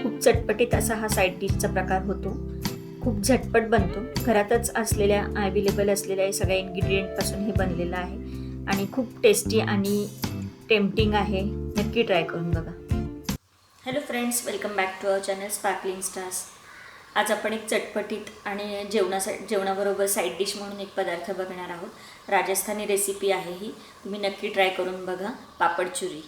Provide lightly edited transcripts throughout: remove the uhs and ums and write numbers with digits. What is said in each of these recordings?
खूप चटपटीत असा हा साईड डिशचा प्रकार होतो. खूप झटपट बनतो. घरातच असलेल्या अवेलेबल असलेल्या सगळ्या इन्ग्रेडियंटपासून हे बनलेलं आहे आणि खूप टेस्टी आणि टेम्पटिंग आहे. नक्की ट्राय करून बघा. Hello friends, welcome back to our channel sparkling stars. आज आपण एक चटपटीत आणि जेवणाबरोबर साईड डिश म्हणून एक पदार्थ बघणार आहोत. राजस्थानी रेसिपी आहे ही. तुम्ही नक्की ट्राय करून बघा. पापड चुरी.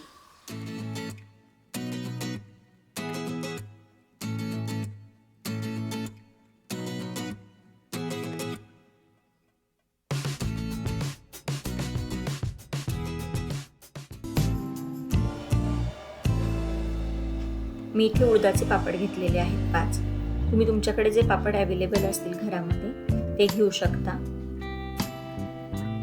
मी इथे उडदाचे पापड घेतलेले आहेत 5. तुम्ही तुमच्याकडे जे पापड अवेलेबल असतील घरामध्ये ते घेऊ शकता.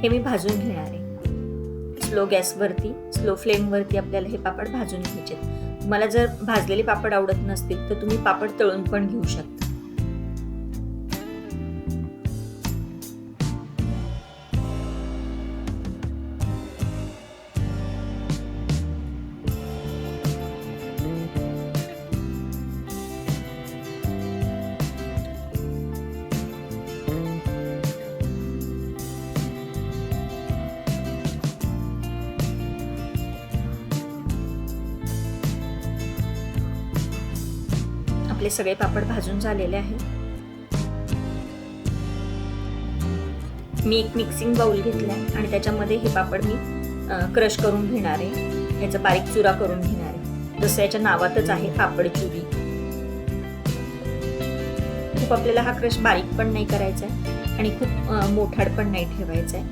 हे मी भाजून घेणार आहे. स्लो गॅसवरती, स्लो फ्लेमवरती आपल्याला हे पापड भाजून घ्यायचे. तुम्हाला जर भाजलेले पापड आवडत नसतील तर तुम्ही पापड तळून पण घेऊ शकता. आपले सगळे पापड भाजून झालेले आहेत. मी एक मिक्सिंग बाउल घेतलाय आणि त्याच्यामध्ये हे पापड मी क्रश करून घेणार आहे. याचा बारीक चुरा करून घेणार आहे. जसं याच्या नावातच आहे पापड चुरी. खूप आपल्याला हा क्रश बारीक पण नाही करायचा आहे आणि खूप मोठाड पण नाही ठेवायचा आहे,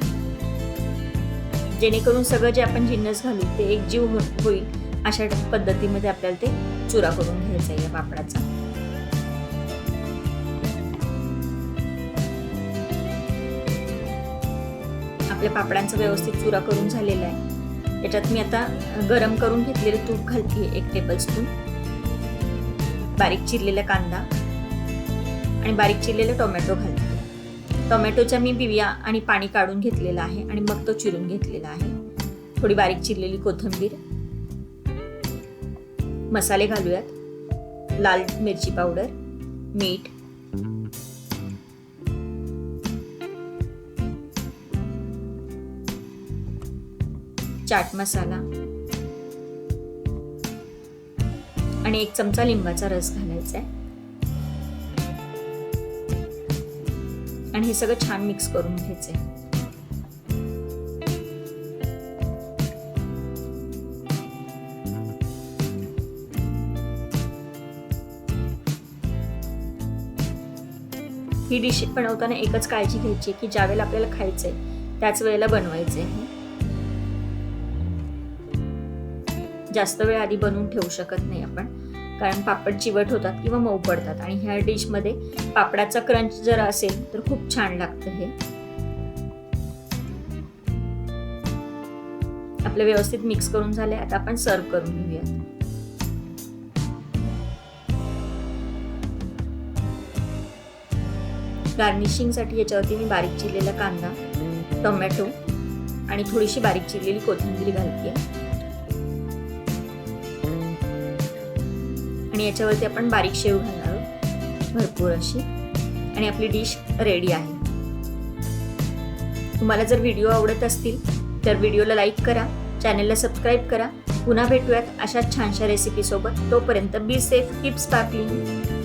जेणेकरून सगळं जे आपण जिन्नस घालू ते एकजीव होईल अशा पद्धतीमध्ये आपल्याला ते चुरा करून घ्यायचा आहे या पापडाचा. आपल्या पापडांचा व्यवस्थित चुरा करून झालेला आहे. याच्यात मी आता गरम करून घेतलेलं तूप घालते 1 टेबलस्पून, बारीक चिरलेला कांदा आणि बारीक चिरलेला टोमॅटो घालते. टोमॅटोच्या मी बिया आणि पाणी काढून घेतलेलं आहे आणि मग तो चिरून घेतलेला आहे. थोडी बारीक चिरलेली कोथिंबीर. मसाले घालूयात. लाल मिरची पावडर, मीठ, चाट मसाला आणि 1 चमचा लिंबाचा रस घालायचा आहे आणि हे सगळं छान मिक्स करून घ्यायचंय. ही डिश बनवताना एकच काळजी घ्यायची की ज्या वेळेला आपल्याला खायचंय त्याच वेळेला बनवायचंय. जास्त वेळ आधी बनवून ठेवू शकत नाही आपण, कारण पापड चिवट होतात किंवा मऊ पडतात आणि ह्या डिश मध्ये पापडाचा क्रंच जर असेल तर खूप छान लागतं. हे आपलं व्यवस्थित मिक्स करून झाले. आता आपण सर्व करून घेऊयात. गार्निशिंग साठी याच्यावरती मी बारीक चिरलेला कांदा, टोमॅटो आणि थोडीशी बारीक चिरलेली कोथिंबीर घालते आणि याच्यावरती आपण बारीक शेव घालणार आहोत भरपूर अशी, आणि आपली डिश रेडी आहे. तुम्हाला जर व्हिडिओ आवडत असतील तर व्हिडिओला लाईक करा, चॅनलला सबस्क्राईब करा. पुन्हा भेटूयात अशा छानशा रेसिपी सोबत. तोपर्यंत बी सेफ, कीप स्पार्कलिंग.